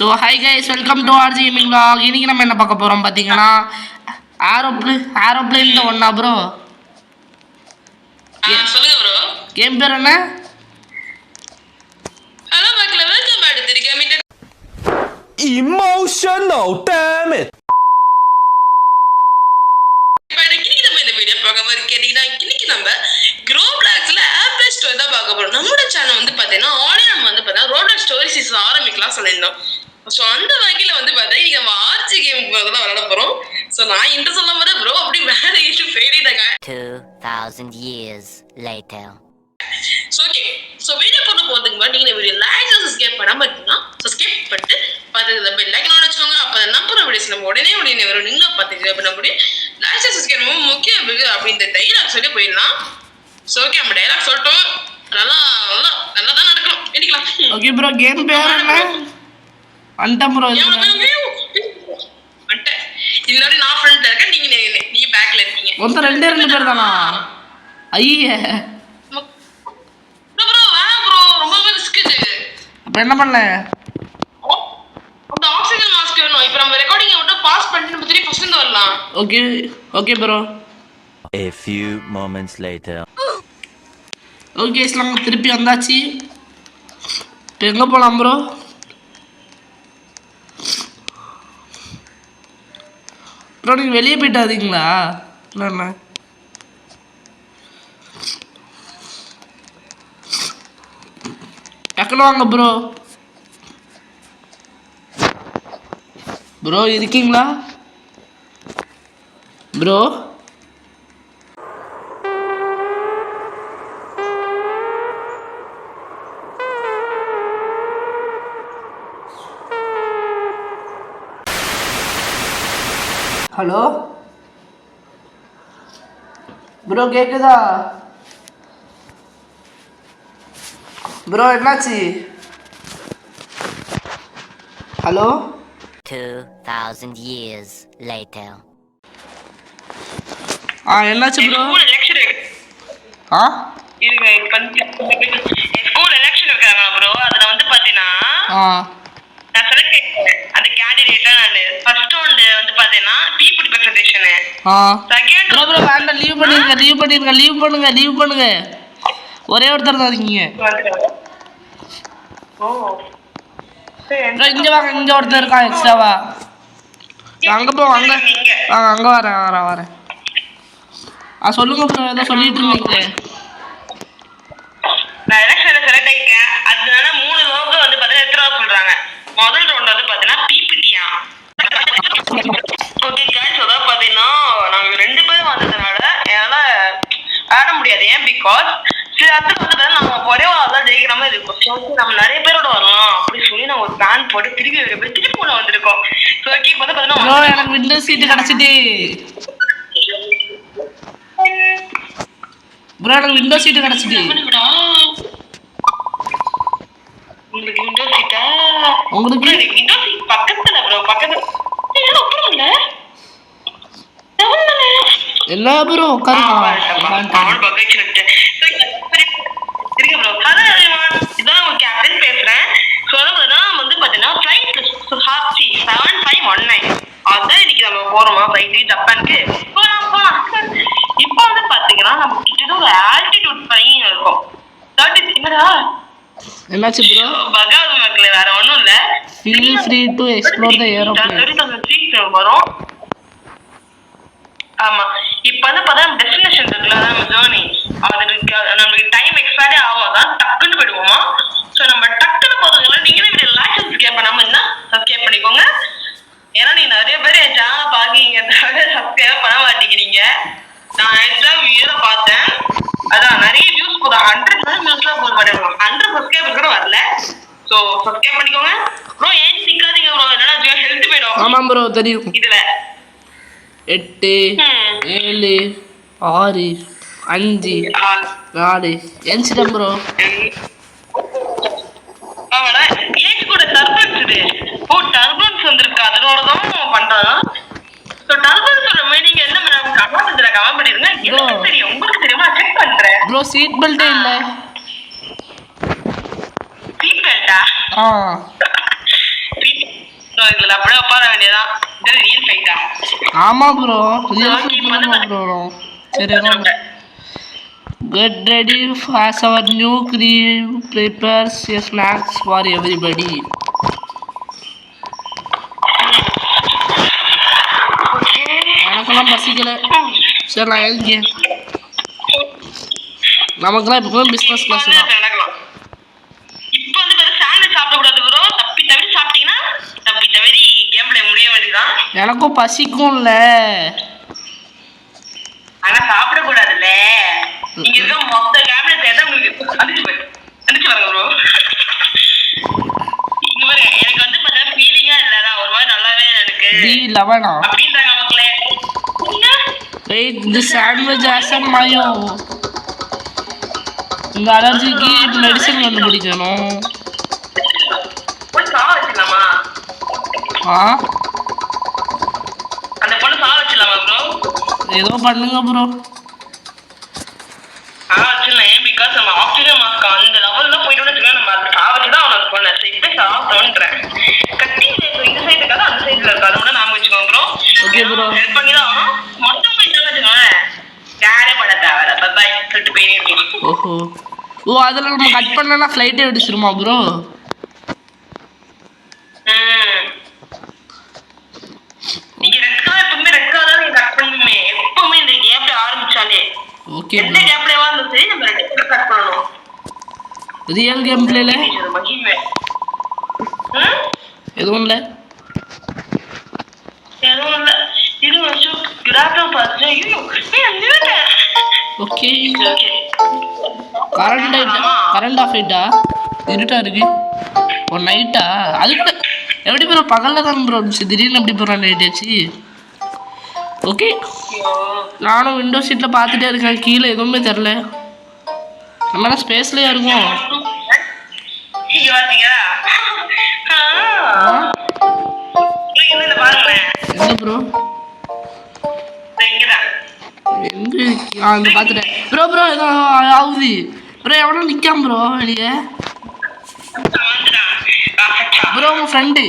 So hi guys, welcome to RG gaming vlog. இன்னைக்கு நம்ம என்ன பார்க்க போகிறோம் பார்த்தீங்கன்னா ஏரோப்ளேனில் ஒன்றா ப்ரோ. சொல்லுங்க ப்ரோ. கேம் பேர் என்ன? ஹலோ மக்களே, welcome back to gaming. Emotional, damn it. இன்னைக்கு நம்ம இந்த வீடியோ பார்க்க போறோம் கேட்டீங்கன்னா, இன்னைக்கு நம்ம ரோப்ளாக்ஸ்ல ஆப்பிள் ஸ்டோரி தான் பார்க்க போறோம். நம்மளோட சேனல் வந்து பார்த்தீங்கன்னா ஆல்ரெடி நம்ம வந்து பார்த்தீங்கன்னா ரோப்ளாக்ஸ் ஸ்டோரி சீசன் ஆரம்பிக்கலாம் சொல்லியிருந்தோம். ஸோ அந்த வகையில் வந்து பார்த்தீங்கன்னா இன்னைக்கு நம்ம ஆர்ஜி கேம் தான் விளையாட போறோம். ஸோ நான் இன்ட்ரெஸ்ட் சொல்ல போது ப்ரோ அப்படி வேற இஷ்யூ ஃபெயிலிட்டாங்க. 2000 years later. Okay, so video கொண்டு போகிறதுக்கு முன்னாடி நீங்கள் வீடியோ லைக் சப்ஸ்கிரைப் பண்ணாமல் இருக்குன்னா சப்ஸ்கிரைப் பண்ணிட்டு பார்த்துக்கு பெல் ஐக்கான் வச்சுக்கோங்க. அப்போ நம்புற வீடியோஸ் நம்ம உடனே வரும். நீங்களும் பார்த்துக்கலாம். அப்போ நம்மளுடைய லைக் சப்ஸ்கிரைப் ரொம்ப முக்கியம் இருக்குது அப்படின்ற டைலாக் சொல்லி போயிடலாம். ஸோ ஓகே, நம்ம டைலாக் சொல்லிட்டோம். நல்லா தான் நடக்கணும். எடுக்கலாம். ஓகே ப்ரோ, கேம் பேர் என்ன? வந்துட்டேன் ப்ரோ. இதோட நான் ஃப்ரண்ட்ல இருக்கேன், நீ பேக்ல இருக்கீங்க. மொத்தம் ரெண்டு பேர் தானா? ஐயே அப்ப என்ன பண்ண? அந்த ஆக்ஸிஜன் மாஸ்க் வேணும். இப்போ நம்ம ரெக்கார்டிங் மட்டும் பாஸ் பண்ணிட்டு நம்ம திருப்பி ஃபர்ஸ்ட்ல இருந்து வரலாம். Okay bro. A few moments later. Okay, நாங்கள் திருப்பி வந்தாச்சு. இப்போ எங்கே போகலாம் ப்ரோ? ப்ரோ நீங்கள் வெளியே போயிட்டாதீங்களா? என்ன டக்குனு வாங்க ப்ரோ. ப்ரோ இருக்கீங்களா ப்ரோ? ஹலோ ப்ரோ, கேக்குதா ப்ரோ? என்னாச்சு? ஹலோ. 2000 years later. என்னாச்சு ப்ரோ? ஆ இருங்க, இப்போ ஸ்கூல் எலெக்ஷன் வைக்கிறாங்க ப்ரோ. அதில் வந்து பார்த்தீங்கன்னா நான் செலக்ட் அந்த கேண்டிடேட்டை நான் ஃபர்ஸ்ட் ரவுண்டு வந்து பார்த்தீங்கன்னா பீப்புள் ரெப்ரசன்டேஷனு. செகண்ட் ப்ரோ வேண்டாம், லீவ் பண்ணுங்க. ஒரே ஒருத்தர் தான் இருக்கீங்க. இங்க வாங்க, இங்க ஒருத்தர் இருக்கான் எக்ஸ்ட்ராவா. அங்க போ, அங்க வரேன். சொல்லுங்க ப்ரோ, ஏதோ சொல்லிட்டு இருந்தீங்களே. நான் எலெக்ஷன்ல செலக்ட் ஆயிட்டேன். அதனால 3 லோகோ வந்து பார்த்தீங்கன்னா எத்தனை சொல்றாங்க. முதல் ரவுண்ட் வந்து பார்த்தீங்கன்னா பிபிடியா. ஓகே गाइस, அதான் பார்த்தீங்கன்னா நாங்க 2 பேரும் வந்ததுனால என்னால ஆட முடியாது. ஏன்? பிகாஸ் சில இடத்துல வந்து பார்த்தீங்கன்னா நம்ம ஒரே ஒரு ஆள் தான் ஜெயிக்கிற மாதிரி இருக்கும். ஸோ நம்ம நிறைய பேரோட வரலாம் அப்படின்னு சொல்லி நான் ஒரு பிளான் போட்டு திருப்பி ஒன்று வந்திருக்கோம். ஸோ ஓகே, இப்போ வந்து பார்த்தீங்கன்னா எனக்கு விண்டோ சீட்டு கிடைச்சிட்டு ப்ரோ, எனக்கு விண்டோ சீட்டு கிடைச்சிட்டு. உங்களுக்கு விண்டோ சீட்டா? உங்களுக்கு விண்டோ சீட் பக்கத்துல ப்ரோ, பக்கத்துல எல்லா ப்ரோ உட்காருங்க. இதான் உங்க கேப்டன் பேசுறேன். சொல்லதான் வந்து பாத்தீங்கன்னா ஃபிளைட் 7519 அதான் இன்னைக்கு நம்ம போறோமா ஃபிளைட் ஜப்பானுக்கு போலாம். இப்போ வந்து பாத்தீங்கன்னா நம்ம கிட்ட ஒரு ஆல்டிடியூட் பண்ணி இருக்கும் 30. என்னடா என்னாச்சு ப்ரோ? பகாது மக்களே, வேற ஒண்ணும் இல்ல. Feel free to explore the aeroplane. 30,000 feet வரும். ஆமா, இப்போ வந்து பார்த்தா நம்ம டெஸ்டினேஷன் இருக்குல்ல, நம்ம ஜர்னி, அதுக்கு நம்மளுக்கு டைம் எக்ஸ்ட்ராடே ஆகும். தான் டக்குன்னு போயிடுவோமா. ஸோ நம்ம டக்குன்னு போகிறதுனால நீங்களே இப்படி லைக் சப்ஸ்கிரைப் பண்ணாமல் இருந்தால் சப்ஸ்கிரைப் பண்ணிக்கோங்க. ஏன்னா நீ நிறைய பேர் என் சேனலை பார்க்கிங்க, தவிர சப்ஸ்கிரைப் பண்ண மாட்டேங்கிறீங்க. நான் ஆக்சுவலாக வீடியோ பார்த்தேன், அதான் நிறைய வியூஸ் போதும். 100 வியூஸ்லாம் போக மாட்டேங்குது. 100 சப்ஸ்கிரைபர் கூட வரல. ஸோ சப்ஸ்கிரைப் பண்ணிக்கோங்க ப்ரோ. ஏன் நிற்காதீங்க ப்ரோ, என்னன்னா ஹெல்த் போயிடும். ஆமாம் ப்ரோ, தெரியும். இதில் 8 7 6 5 4 என்சிடம் ப்ரோ. ஆமாடா, ஏஜ் கூட டர்பன்ஸ் இது. டர்பன்ஸ் வந்திருக்கு, அதனால தான் பண்றாங்க. ஸோ டர்பன்ஸோட மீனிங் என்ன மேடம்? கமெண்ட் பண்ணிருங்க. எனக்கு தெரியும், உங்களுக்கு தெரியுமா? செக் பண்றேன் ப்ரோ. சீட் பெல்ட்டே இல்லை. சீட் பெல்ட்டா? இதுல அப்படியே உட்கார வேண்டியதான். இது ரியல் ஃபைட்டா? ஆமா ப்ரோ ரியல் ஃபைட் ப்ரோ. சரி get ready as our new crew prepares a snacks for everybody. எனக்கெல்லாம் பசிக்கல. சரி நான் எழுதிக்கேன். நமக்குலாம் இப்போ பிஸ்னஸ் கிளாஸ் தான். இப்போ வந்து சாண்ட்விச் சாப்பிடக்கூடாது ப்ரோ. தப்பி தவிர சாப்பிட்டீங்கன்னா தப்பி தவிர கேம் பிளே முடிய வேண்டியதுதான். எனக்கும் பசிக்கும்ல. ஆனா சாப்பிடக்கூடாதுல்ல. நீங்க இருக்க மொத்த கேம்ல சேர்த்தா உங்களுக்கு அடிச்சு பாருங்க ப்ரோ. இங்க பாருங்க எனக்கு வந்து பார்த்தா ஃபீலிங்கா இல்லடா. ஒரு மாதிரி நல்லாவே எனக்கு D11 அப்படின்றாங்க மக்களே. wait this sandwich has some mayo. இந்த அலர்ஜிக்கு மெடிசன் கண்டுபிடிக்கணும். பொண்ணு சாவ வச்சிடலாமா? அந்த பொண்ணு சாவ வச்சிடலாமா ப்ரோ? ஏதோ பண்ணுங்க ப்ரோ. வச்சிடலாம். பிகாஸ் நம்ம ஆக்சிஜன் மாஸ்க் அந்த லெவல்ல போயிட்டு வச்சுக்கோங்க. நம்ம அதை சாவ வச்சு தான் அவனுக்கு பண்ண இப்போ சாப்பிட்டோன்றேன். கட்டி இந்த சைடு இருக்காது அந்த சைடுல இருக்காது. அதை நாம வச்சுக்கோங்க ப்ரோ. ஓகே ப்ரோ ஹெல்ப் பண்ணி தான் ஆகணும். மொத்தம் போயிட்டு வச்சுக்கோங்க. யாரே பட தேவை பாய் சொல்லிட்டு போயிருக்கோம். ஓஹோ ஓ அதில் நம்ம கட் பண்ணனா ஃப்ளைட்டே வெடிச்சிருமா ப்ரோ? நீங்க ரெட் கலர் எப்பவுமே ரெட் கலர் தான் கட் பண்ணுமே. எப்பவுமே இந்த கேப்ல ஆரம்பிச்சாலே ஓகே எந்த கேப்லவா இருந்தாலும் சரி நம்ம ரெட் கலர் கட் பண்ணணும். ரியல் கேம் பிளேல மகிமே எதுவும் இல்லை. எதுவும் இல்லை. இது வருஷம் கிராட்டோ பார்த்து ஓகே கரண்ட் ஆஃப் ஆயிட்டா? இருட்டா இருக்கு. ஒரு நைட்டா? அதுக்கு எப்படி ப்ரோ பகலில் தான் ப்ரோ இருந்துச்சு. திடீர்னு எப்படி ப்ரோ நைட் ஆச்சு? ஓகே நானும் விண்டோ சீட்டில் பார்த்துட்டே இருக்கேன். கீழே எதுவுமே தெரில. நம்ம ஸ்பேஸ்லேயே இருக்கும். எங்க ப்ரோ? எங்க அங்க பார்த்துட்டேன் ப்ரோ. ப்ரோ ஏதோ ஆகுது ப்ரோ. எவ்வளோ நிற்காம ப்ரோ வெளியே? ப்ரோ உங்க ஃப்ரெண்டு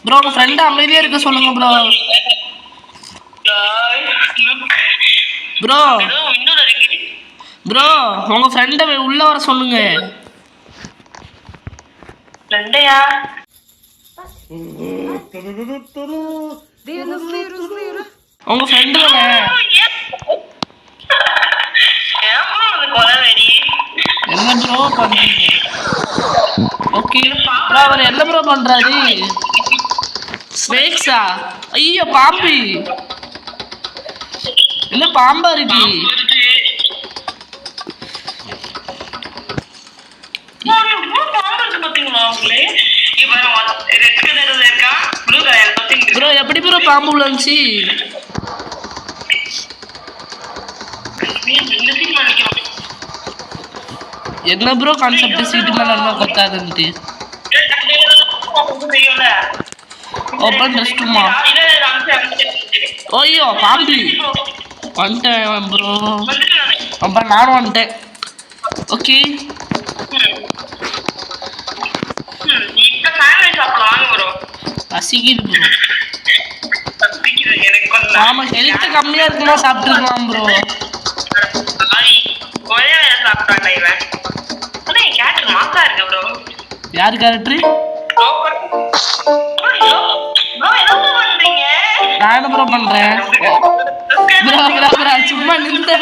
ப்ரோ உங்க ஃப்ரெண்டு அமைதியாக இருக்க சொல்லுங்க ப்ரோ. ப்ரோ ப்ரோ உங்க ஃப்ரெண்டை உள்ள வர சொல்லுங்க. ஃப்ரெண்டையா? உங்க ஃப்ரெண்டு தானே? என்ன ப்ரோ பண்றீங்க? ஓகே ப்ரோ அவர் என்ன ப்ரோ பண்றாரு? ஸ்னேக்ஸா? ஐயோ பாம்பு. என்ன பாம்பா இருக்கு? ப்ரோ எப்படி ப்ரோ பாம்பு விழுந்துச்சு? என்ன ப்ரோ கான்செப்ட் சீட்டு மேல என்ன கொத்தாதுன்ட்டு? ஓப்பன் ரெஸ்ட்ரூமா? ஐயோ பாம்பு வந்துட்டேன் ப்ரோ. அப்ப நானும் வந்துட்டேன். ஓகே பசிக்குது ப்ரோ. ஆமா ஹெல்த் கம்மியா இருக்குன்னா சாப்பிட்டுருக்கலாம் ப்ரோ. யார் கேரக்டர்? நான் என்ன ப்ரோ பண்றேன்? சும்மா நின்று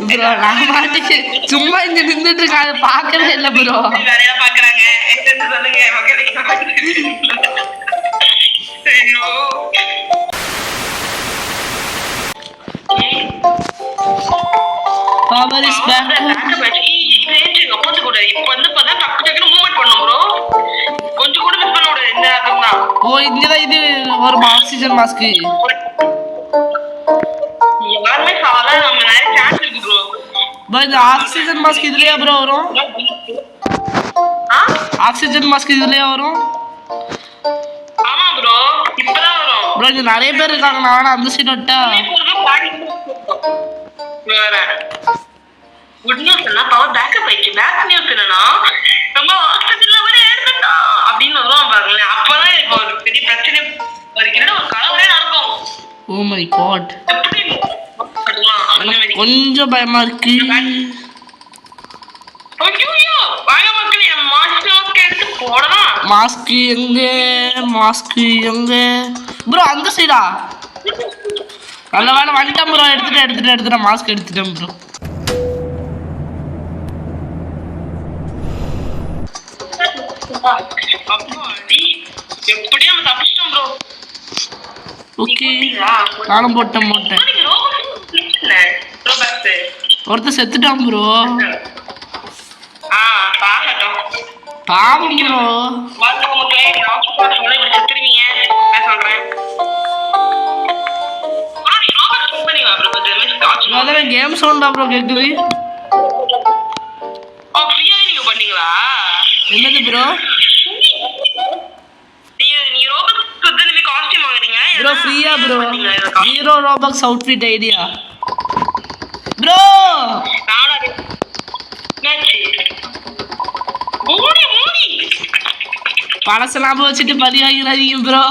ப்ரோ நான் மாட்டுக்கு சும்மா இங்க நின்றுட்டு இருக்கேன். அதை பார்க்கவே இல்லை ப்ரோ. வேலையா பாக்குறாங்க சொல்லுங்க. Power is back. ஓ இங்கதான் இது ஒரு ஆக்சிஜன் மாஸ்க். யாருமே சாவல. நம்ம நிறைய சான்ஸ் இருக்கு ப்ரோ. பட் இந்த ஆக்சிஜன் மாஸ்க் இதுலயா ப்ரோ வரும்? ஆக்சிஜன் மாஸ்க் இதுலயா வரும்? ஆமா ப்ரோ இப்பதான் வரும் ப்ரோ. இங்க நிறைய பேர் இருக்காங்க. நான் அந்த சைடு விட்டா குட் நியூஸ் என்ன பவர் பேக்கப் ஆயிடுச்சு. பேக் நியூஸ் என்னன்னா நம்ம ஹாஸ்பிட்டல்ல வர எடுத்துட்டா அப்படின்னு வருவான் பாருங்களேன். அப்பதான் இப்போ ஒரு பெரிய பிரச்சனை வரைக்கும் ஒரு கலவரே நடக்கும். ஓ மை காட், எப்படி கொஞ்சம் பயமா இருக்கு. ஐயோ வாங்க மக்களே, மாஸ்க் எடுத்து போடலாம். மாஸ்க் எங்க ப்ரோ? அந்த சைடா? நல்ல வேலை வந்துட்டேன் ப்ரோ. எடுத்துட்டேன் மாஸ்க் எடுத்துட்டேன் ப்ரோ. எப்படியும் நம்ம தப்பிச்சிட்டோம் ப்ரோ. ஓகே, நானும் போட்டேன். ஒருத்தர் செத்துட்டான் ப்ரோ. பாவம் ப்ரோ. அதான் கேம் சவுண்டா ப்ரோ கேக்குது. என்னது ப்ரோ? ப்ரோ ஃப்ரீயா bro? 0 Robux outfit idea bro. பழசெல்லாம் வச்சுட்டு பதிவாகிறாதீங்க ப்ரோ.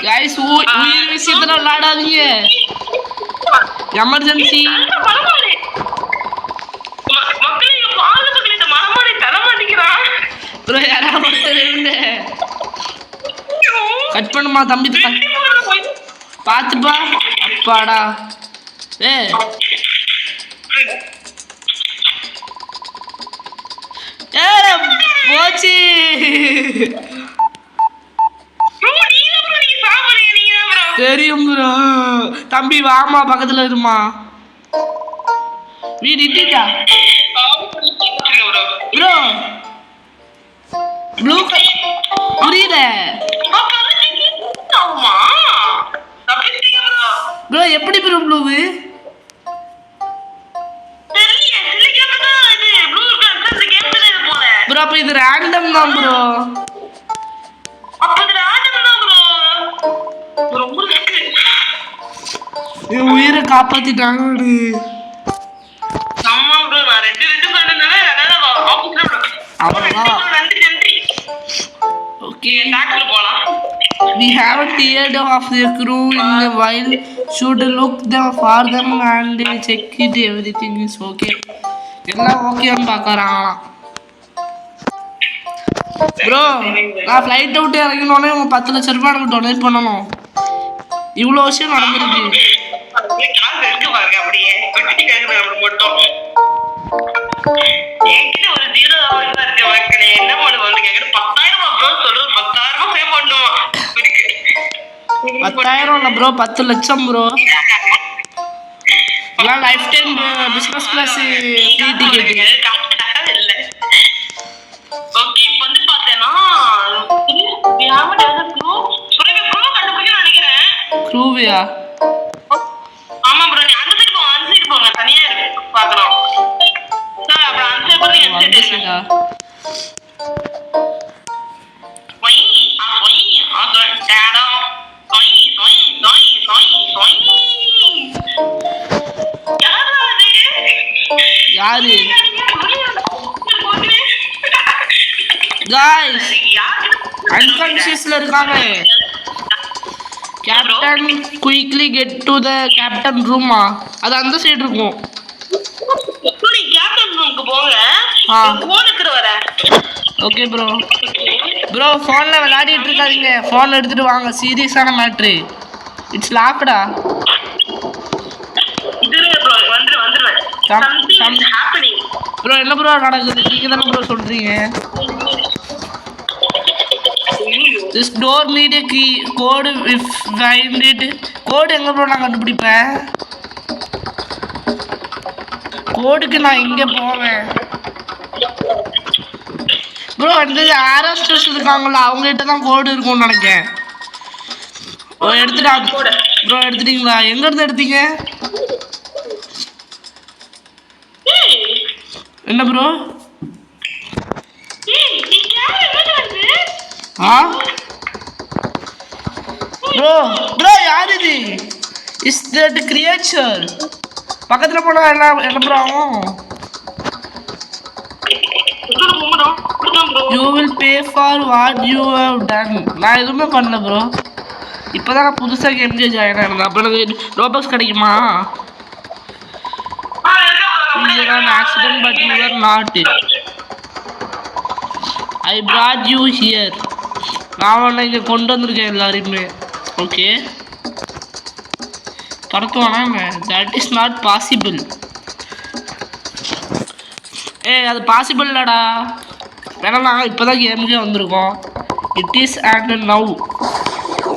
गाइस உயிர் விஷயத்துல விளையாடாதீங்க. எமர்ஜென்சி. ப்ரோ யாரா ஒருத்தர் கட் பண்ணுமா தம்பி? பாத்துப்பா. அப்பாடா. போச்சு. தெரியும் ப்ரோ. தம்பி வாமா, பக்கத்துல இருமா. வீடு இட்டிட்டா ப்ரோ. ப்ளூ புரியல ப்ரோ. எப்படி ப்ரோ ப்ளூவு? ப்ரோ அப்ப இது ரேண்டம் தான் ப்ரோ. உயிரை காப்பாத்திட்டாங்க. Okay. We haven't heard of the crew in a while. Should look them for them and check it. Everything is okay. எல்லாம் ஓகேன்னு பார்க்கறாங்களாம் ப்ரோ. நான் ஃப்ளைட் விட்டு இறங்கினோடனே உங்க 10 லட்சம் ரூபாய் எனக்கு டொனேட் பண்ணணும். இவ்வளோ விஷயம் நடந்துருக்கு. என்ன பண்ணுவாங்க? 10,000 இல்ல ப்ரோ, 10 லட்சம் bro. Lifetime business class free ticket. Okay, இப்போ வந்து பார்த்தேன்னா க்ரூவியா? ஆமா ப்ரோ. நீ அந்த சைடு போங்க, தனியா இருக்கு பார்க்கறோம் சார். அப்புறம் அந்த சைடு போய் அந்த சைடா யாரு? गाइस அன்கான்ஷியஸ்ல இருக்காங்க. Captain quickly get to the captain ரூமா. அது அந்த சைடு இருக்கும். நீ கேப்டன் ரூமுக்கு போங்க. கோட் எடுத்து வர. Okay bro. ப்ரோ ஃபோன்ல விளையாடிட்டு இருக்காதீங்க. ஃபோன் எடுத்துட்டு வாங்க. சீரியஸான மேட்ரு. இட்ஸ் லாக்டா. ப்ரோ என்ன ப்ரோ நடக்குது? நீங்க தானே ப்ரோ சொல்றீங்க. This door need a key code if find it. Code எங்க ப்ரோ நான் கண்டுபிடிப்பேன்? கோடுக்கு நான் எங்க போவேன் ப்ரோ? அந்த ஆர்எஸ்எஸ் இருக்காங்கல்ல, அவங்க கிட்ட தான் கோடு இருக்கும்னு நினைக்கிறேன். எடுத்துட்டா ப்ரோ. எடுத்துட்டீங்களா? எங்க இருந்து எடுத்தீங்க? என்ன ப்ரோ? ப்ரோ யார் இது? Is that creature? பக்கத்துல போனா என்ன ப்ரோ ஆகும்? You will pay for what you have done. நான் எதுவுமே பண்ணல ப்ரோ. இப்போதான் நான் புதுசாக கேம்கே ஜாயின் ஆனேன். அப்போ எனக்கு ரோபாக்ஸ் கிடைக்குமா? Accident but you are not. I brought you here. நான் உன்னை இங்கே கொண்டு வந்திருக்கேன் எல்லாரையுமே. ஓகே துரத்துவானா? That is not possible. அது பாசிபிள் இல்லடா. வேணா நாங்கள் இப்போ தான் கேமுக்கே வந்திருக்கோம். It is and now.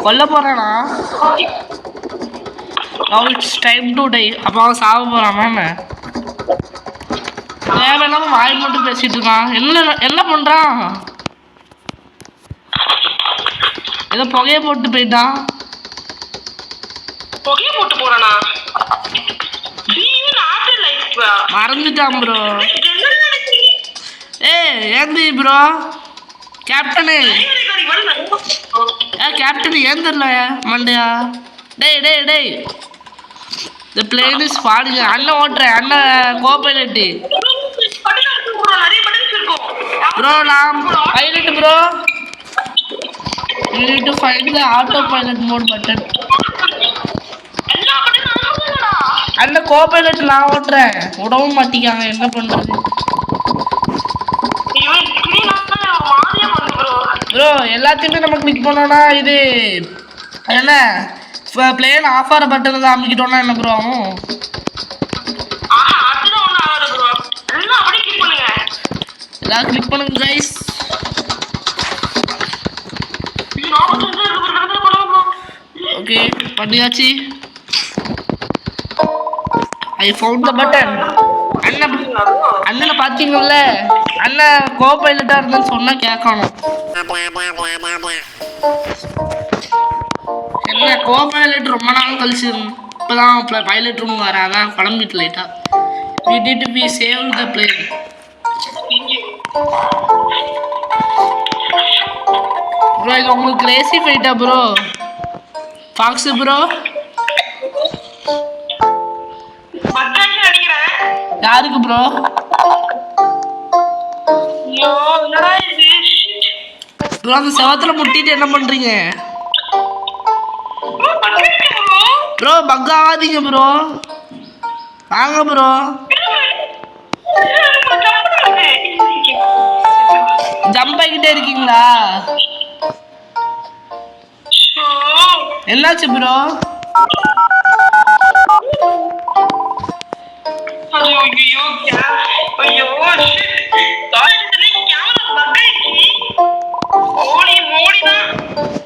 கொல்ல போகிறேண்ணா. Now it's time to die. அப்போ அவன் சாக போகிறான். தேவையில்லாம வாய் மட்டும் பேசிட்டு இருக்கான். என்ன பண்ணுறான்? ஏதோ புகையை போட்டு போயிட்டான். புகையை போட்டு போறானா? மறந்துட்டான் ப்ரோ. ஏந்தி ப்ரோ கேப்டனு. கேப்டன் ஏன் தெரியல மண்டையா? டேய் இந்த பிளேன் இஸ் ஃபாலிங். அண்ணன் ஓட்டுறேன். அண்ணன் கோபைலட்டு ப்ரோ. நான் pilot bro. You need to find the autopilot mode button. அந்த கோபைலட் நான் ஓட்டுறேன். விடவும் மாட்டிக்காங்க. என்ன பண்றது ப்ரோ? எல்லாத்தையுமே நம்ம கிளிக் பண்ணோம்னா இது என்ன பிளேன் ஆஃப் ஆகிற பட்டன் தான் அமைக்கிட்டோம்னா என்ன ப்ரோ ஆகும்? எல்லாம் கிளிக் பண்ணுங்க கைஸ். ஓகே பண்ணியாச்சு. I found the button. அண்ணனை பார்த்தீங்கல்ல, அண்ணன் கோபைலட்டாக இருந்தேன்னு சொன்னால் கேட்கணும். என்ன கோபைலட் ரொம்ப நாள் கழிச்சு இப்போதான் பைலட் ரூம் வர. அதான் கிளம்பிட்டு லைட்டா. We did we saved the plane. Bro இது உங்களுக்கு கிரேசி ஃபைட்டா ப்ரோ? ஃபாக்ஸ் ப்ரோ யாருக்கு ப்ரோ? ப்ரோ அந்த செவத்துல முட்டிட்டு என்ன பண்றீங்க ப்ரோ? பக் ஆகாதீங்க ப்ரோ. வாங்க ப்ரோ. ஜம்ப் ஆகிட்டே இருக்கீங்களா? என்னாச்சு ப்ரோ?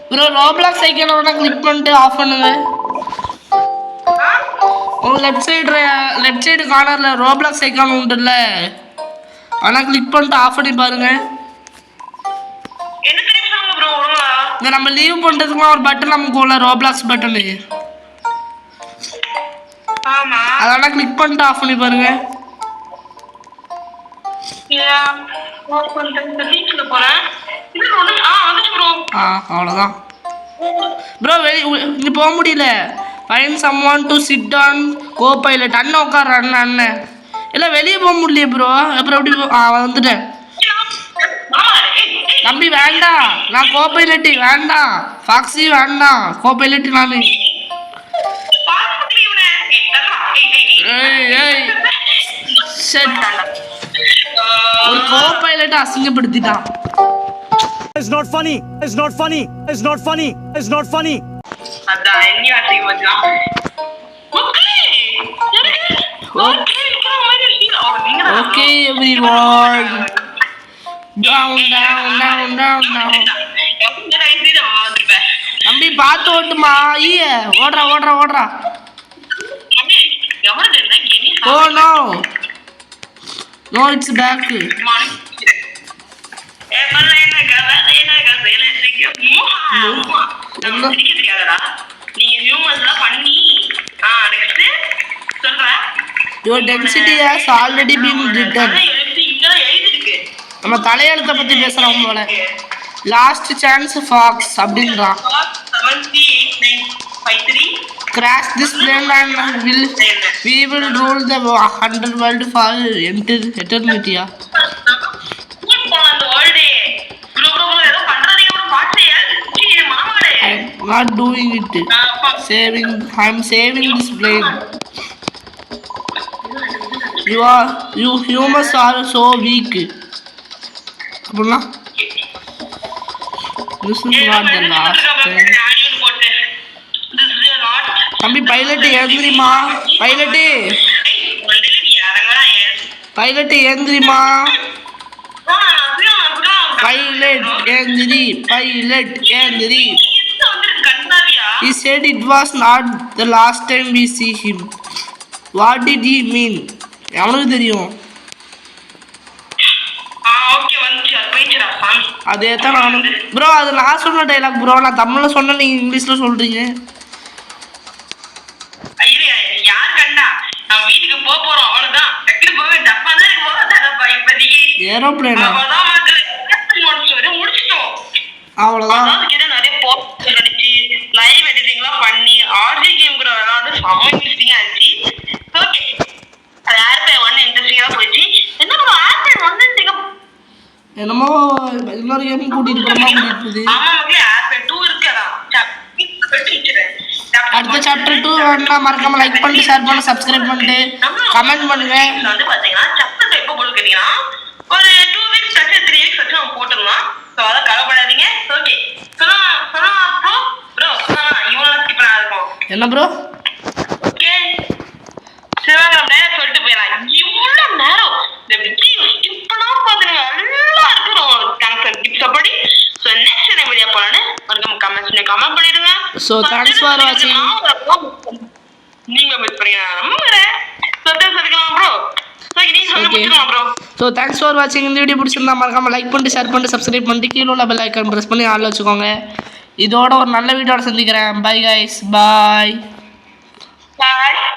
ப்ரோ ரோப்ளாக்ஸ் ஐக்கான உடனே கிளிக் பண்ணிட்டு ஆஃப் பண்ணுங்க. உங்க லெஃப்ட் சைடு கார்னர்ல ரோப்ளாக்ஸ் ஐக்கான் உண்டுல்ல, ஆனால் கிளிக் பண்ணிட்டு ஆஃப் பண்ணி பாருங்க. இந்த நம்ம லீவ் பண்ணுறதுக்குலாம் ஒரு பட்டன் நமக்கு உள்ள ரோப்ளாக்ஸ் பட்டனு, அதெல்லாம் கிளிக் பண்ணிட்டு ஆஃப் பண்ணி பாருங்க. அவ்வளோதான் ப்ரோ. இங்கே போக முடியல. Find someone to sit on copilot. அண்ணன் உட்கார அண்ணன் இல்லை வெளியே போக முடியல ப்ரோ. அப்புறம் எப்படி வந்துட்டேன். தம்பி வேண்டாம், நான் கோபைலட்டு வேண்டாம். ஃபாக்ஸி வேண்டாம், கோபைலட்டு நான். ஒரு copilot அசிங்கப்படுத்திட்டான். It's not funny. It's not funny. It's not funny. It's not funny. அதான் என்ன அசிங்கப்படுத்தினா. Okay everyone. Down. தம்பி பார்த்து ஓட்டுமா. ஓடுறா. Oh no, it's back. Your density has already been written. நம்ம தலையெழுத்தை பத்தி பேசுறோம் போல. லாஸ்ட் சான்ஸ் ஃபாக்ஸ் அப்படின்றான். 5-3. Crash this plane and we will rule the underworld for eternity. அந்த வேர்ல்டே ப்ரோ ஏதோ பண்றீங்க ப்ரோ பாட்டையா சீ மாமாடே. I'm not doing it. I'm saving this plane. You humans are so weak. அப்படின்னா this is not the last time. தம்பி pilot ஏந்திரிமா, pilot ஏந்திரிமா, பைலட் ஏந்திரி. He said it was not the last time we see him. What did he mean? எவனுக்கு தெரியும்? அதே தான் நானும் ப்ரோ. அது நான் சொன்ன டைலாக் ப்ரோ. நான் தமிழ்ல சொன்ன, நீங்க இங்கிலீஷ்ல சொல்றீங்க. யார் கண்டா நம்ம வீட்டுக்கு போறோம் அவ்வளவுதான். டக்குனு போவே ஜப்பான் தான் போறதா இப்போதைக்கு. ஏரோப்ளேனா முடிச்சிட்டோம் அவ்வளவுதான். அதுக்கு நிறைய போஸ்ட் அடிச்சு லைவ் எடிட்டிங்லாம் பண்ணி ஆர்ஜி கேம்ங்கிற விளையாடு செம்ம இன்ட்ரெஸ்டிங்கா இருந்துச்சு. ஓகே, அது ஆர்பே 1 இன்ட்ரெஸ்டிங்கா போயிடுச்சு. என்ன ப்ரோ ஆர்பே 1 என்னமோ இன்னொரு கேம் கூட்டிட்டு போகுது. ஆமா மக்களே, ஆர்பே 2 இருக்கு. அதான் அடுத்த சாப்டர் 2 வேணா மறக்காம லைக் பண்ணிட்டு ஷேர் பண்ணி சப்ஸ்கிரைப் பண்ணிட்டு கமெண்ட் பண்ணுங்க. வந்து பாத்தீங்கன்னா சாப்டர் எப்போ போட்டு கேட்டீங்கன்னா ஒரு 2 வீக்ஸ் கழிச்சு 3 வீக்ஸ் கழிச்சு நம்ம போட்டுடலாம். ஸோ அதை கவலைப்படாதீங்க. ஓகே சொன்னா ப்ரோ இவ்வளோ ஸ்கிப் பண்ணா இருக்கும். என்ன ப்ரோ? ஓகே சிவகாரம் நேரம் சொல்லிட்டு போயிடலாம். இவ்வளோ நேரம் இந்த வீடியோ ஸ்கிப் பண்ணாம பார்த்துருங்க. நல்லா இருக்கும். தேங்க்ஸ் டிப்ஸ் அப்படி. ஸோ நெக்ஸ்ட் என்ன வீடியோ போகலான்னு மறக்காம கமெண்ட் பண்ணிடுங்க. ஸோ தேங்க்ஸ் ஃபார் வாட்சிங். நீங்க மிஸ் பண்ணீங்க நம்புறேன். ஸோ தெரிஞ்சுக்கலாம் ப்ரோ. ஸோ தேங்க்ஸ் ஃபார் வாட்சிங். இந்த வீடியோ பிடிச்சிருந்தா மறக்காம லைக் பண்ணிட்டு ஷேர் பண்ணிட்டு சப்ஸ்கிரைப் பண்ணிட்டு கீழே உள்ள பெல் ஐக்கான் ப்ரெஸ் பண்ணி ஆள் வச்சுக்கோங்க. இதோட ஒரு நல்ல வீடியோட சந்திக்கிறேன். Bye guys, bye.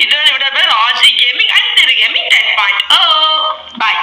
இதோட விட RG gaming and gaming 10.0. Bye.